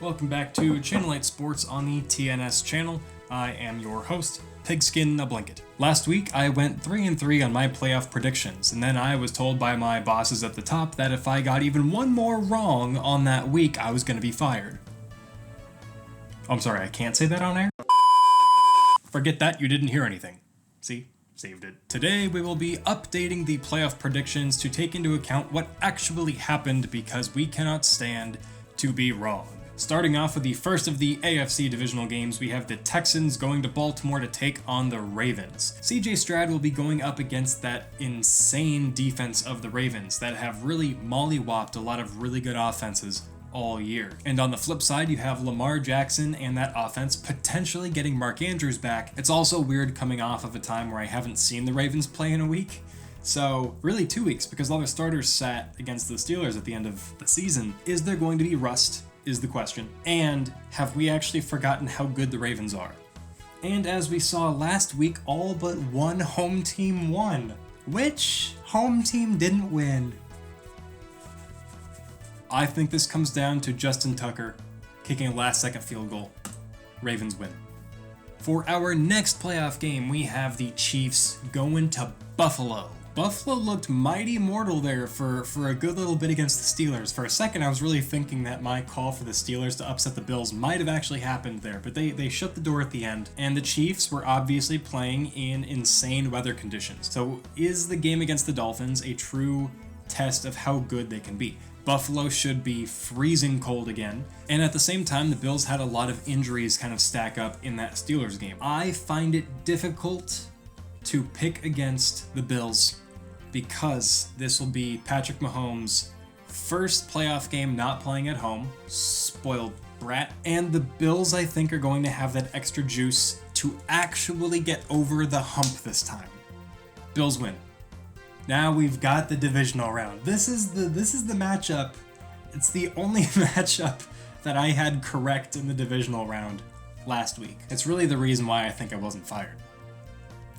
Welcome back to Channel 8 Sports on the TNS channel. I am your host, Pigskin a Blanket. Last week, I went 3-3 on my playoff predictions, and then I was told by my bosses at the top that if I got even one more wrong on that week, I was going to be fired. I'm sorry, I can't say that on air? Forget that, you didn't hear anything. See? Saved it. Today, we will be updating the playoff predictions to take into account what actually happened because we cannot stand to be wrong. Starting off with the first of the AFC divisional games, we have the Texans going to Baltimore to take on the Ravens. CJ Stroud will be going up against that insane defense of the Ravens that have really mollywopped a lot of really good offenses all year. And on the flip side, you have Lamar Jackson and that offense potentially getting Mark Andrews back. It's also weird coming off of a time where I haven't seen the Ravens play in a week. So really 2 weeks because all their starters sat against the Steelers at the end of the season. Is there going to be rust? Is the question. And have we actually forgotten how good the Ravens are? And as we saw last week, all but one home team won. Which home team didn't win? I think this comes down to Justin Tucker kicking a last-second field goal. Ravens win. For our next playoff game, we have the Chiefs going to Buffalo. Buffalo looked mighty mortal there for a good little bit against the Steelers. For a second, I was really thinking that my call for the Steelers to upset the Bills might have actually happened there, but they shut the door at the end. And the Chiefs were obviously playing in insane weather conditions. So is the game against the Dolphins a true test of how good they can be? Buffalo should be freezing cold again. And at the same time, the Bills had a lot of injuries kind of stack up in that Steelers game. I find it difficult to pick against the Bills because this will be Patrick Mahomes' first playoff game not playing at home. Spoiled brat. And the Bills, I think, are going to have that extra juice to actually get over the hump this time. Bills win. Now we've got the divisional round. This is the matchup. It's the only matchup that I had correct in the divisional round last week. It's really the reason why I think I wasn't fired.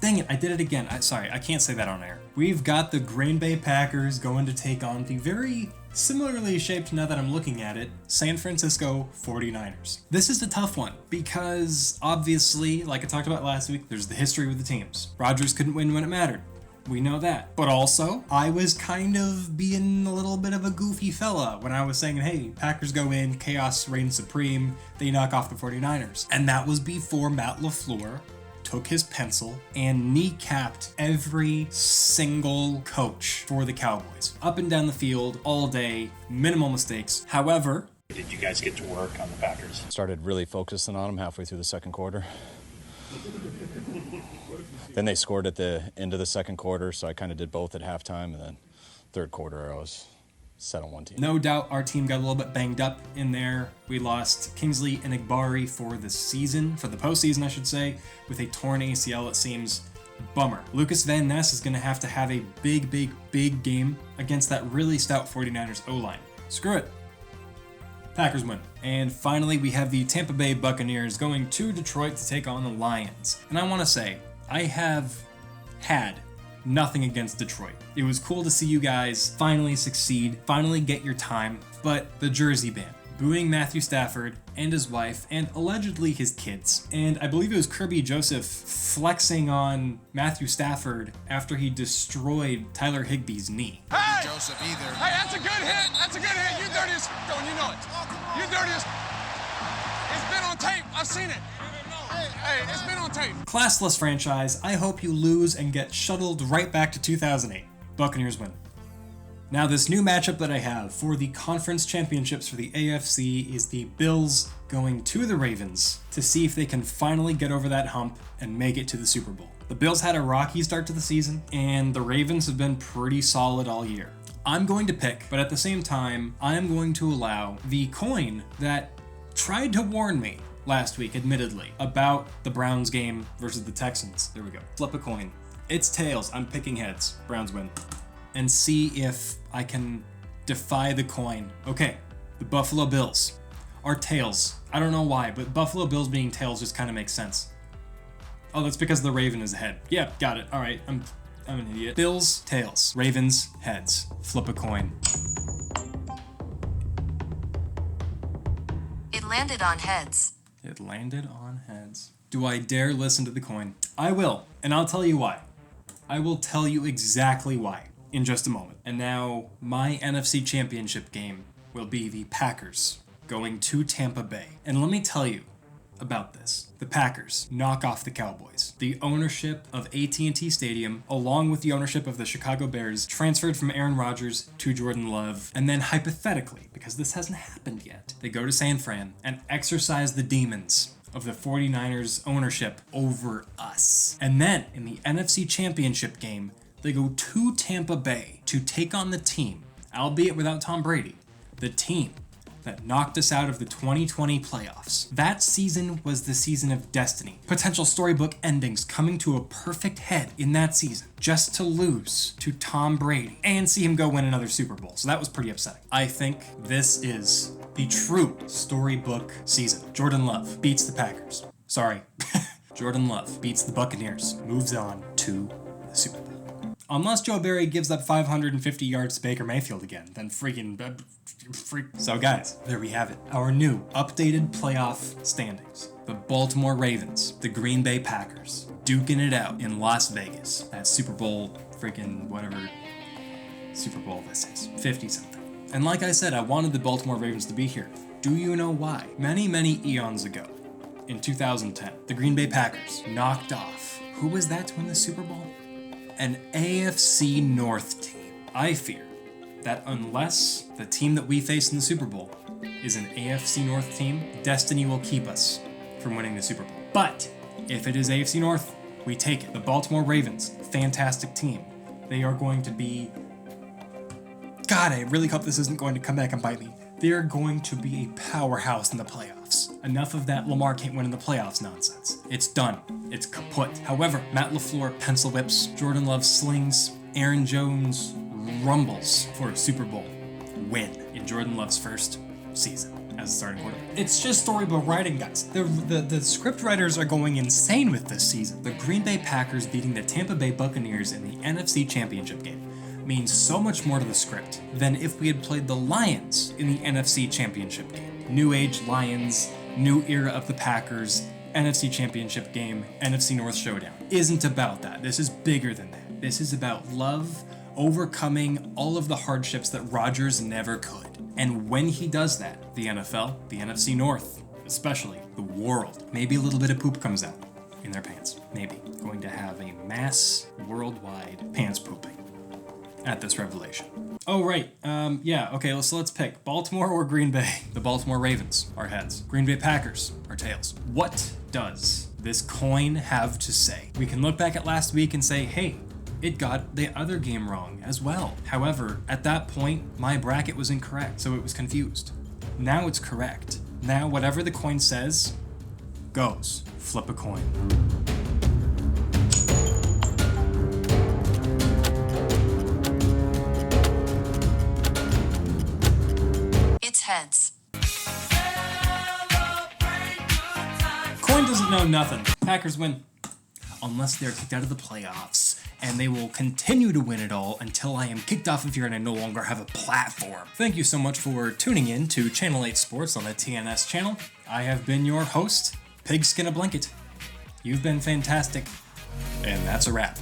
Dang it, I did it again. Sorry, I can't say that on air. We've got the Green Bay Packers going to take on the very similarly shaped, now that I'm looking at it, San Francisco 49ers. This is a tough one because obviously, like I talked about last week, there's the history with the teams. Rodgers couldn't win when it mattered. We know that. But also, I was kind of being a little bit of a goofy fella when I was saying, hey, Packers go in, chaos reigns supreme, they knock off the 49ers. And that was before Matt LaFleur took his pencil and kneecapped every single coach for the Cowboys. Up and down the field, all day, minimal mistakes. However, did you guys get to work on the Packers? Started really focusing on them halfway through the second quarter. Then they scored at the end of the second quarter, so I kind of did both at halftime, and then third quarter I was set on one team. No doubt our team got a little bit banged up in there. We lost Kingsley Enagbari for the season, for the postseason I should say, with a torn ACL it seems. Bummer. Lucas Van Ness is going to have a big game against that really stout 49ers O-line. Screw it. Packers win. And finally, we have the Tampa Bay Buccaneers going to Detroit to take on the Lions. And I want to say, I have had nothing against Detroit. It was cool to see you guys finally succeed, finally get your time, but the jersey ban, booing Matthew Stafford and his wife, and allegedly his kids. And I believe it was Kirby Joseph flexing on Matthew Stafford after he destroyed Tyler Higbee's knee. Hey! Joseph either. Hey, that's a good hit. That's a good hit. You dirty as... Don't you know it? You dirty as... It's been on tape. I've seen it. Hey, it's been on tape. Classless franchise. I hope you lose and get shuttled right back to 2008. Buccaneers win. Now, this new matchup that I have for the conference championships for the AFC is the Bills going to the Ravens to see if they can finally get over that hump and make it to the Super Bowl. The Bills had a rocky start to the season, and the Ravens have been pretty solid all year. I'm going to pick, but at the same time, I'm going to allow the coin that tried to warn me last week, admittedly, about the Browns game versus the Texans. There we go. Flip a coin. It's tails. I'm picking heads. Browns win. And see if I can defy the coin. Okay, the Buffalo Bills are tails. I don't know why, but Buffalo Bills being tails just kind of makes sense. Oh, that's because the Raven is ahead. Yeah, got it. All right, I'm an idiot. Bills, tails. Ravens, heads. Flip a coin. landed on heads. It landed on heads. Do I dare listen to the coin? I will, and I'll tell you why. I will tell you exactly why in just a moment. And now, my NFC Championship game will be the Packers going to Tampa Bay. And let me tell you about this. The Packers knock off the Cowboys. The ownership of AT&T Stadium, along with the ownership of the Chicago Bears, transferred from Aaron Rodgers to Jordan Love. And then hypothetically, because this hasn't happened yet, they go to San Fran and exorcise the demons of the 49ers ownership over us. And then in the NFC Championship game, they go to Tampa Bay to take on the team, albeit without Tom Brady, the team that knocked us out of the 2020 playoffs. That season was the season of destiny. Potential storybook endings coming to a perfect head in that season, just to lose to Tom Brady and see him go win another Super Bowl. So that was pretty upsetting. I think this is the true storybook season. Jordan Love beats the Packers. Sorry. Jordan Love beats the Buccaneers, moves on to the Super Bowl. Unless Joe Barry gives up 550 yards to Baker Mayfield again, then freaking... So guys, there we have it. Our new, updated playoff standings. The Baltimore Ravens, the Green Bay Packers, duking it out in Las Vegas. That Super Bowl, freaking whatever Super Bowl this is. 50-something. And like I said, I wanted the Baltimore Ravens to be here. Do you know why? Many, many eons ago, in 2010, the Green Bay Packers knocked off... Who was that to win the Super Bowl? An AFC North team. I fear that unless the team that we face in the Super Bowl is an AFC North team, destiny will keep us from winning the Super Bowl. But if it is AFC North, we take it. The Baltimore Ravens, fantastic team. They are going to be... God, I really hope this isn't going to come back and bite me. They are going to be a powerhouse in the playoffs. Enough of that Lamar can't win in the playoffs nonsense. It's done. It's kaput. However, Matt LaFleur pencil whips, Jordan Love slings, Aaron Jones rumbles for a Super Bowl win in Jordan Love's first season as a starting quarterback. It's just storybook writing, guys. The script writers are going insane with this season. The Green Bay Packers beating the Tampa Bay Buccaneers in the NFC Championship game means so much more to the script than if we had played the Lions in the NFC Championship game. New age Lions, new era of the Packers, NFC Championship game, NFC North showdown. Isn't about that. This is bigger than that. This is about love overcoming all of the hardships that Rodgers never could. And when he does that, the NFL, the NFC North, especially the world, maybe a little bit of poop comes out in their pants. Maybe. Going to have a mass worldwide pants pooping at this revelation. Oh, right. Okay, so let's pick Baltimore or Green Bay. The Baltimore Ravens are heads. Green Bay Packers are tails. What does this coin have to say? We can look back at last week and say, hey, it got the other game wrong as well. However, at that point, my bracket was incorrect, so it was confused. Now it's correct. Now, whatever the coin says, goes. Flip a coin. Heads. Coin doesn't know nothing. Packers win. Unless they're kicked out of the playoffs. And they will continue to win it all until I am kicked off of here and I no longer have a platform. Thank you so much for tuning in to Channel 8 Sports on the TNS channel. I have been your host, Pigskin a Blanket. You've been fantastic. And that's a wrap.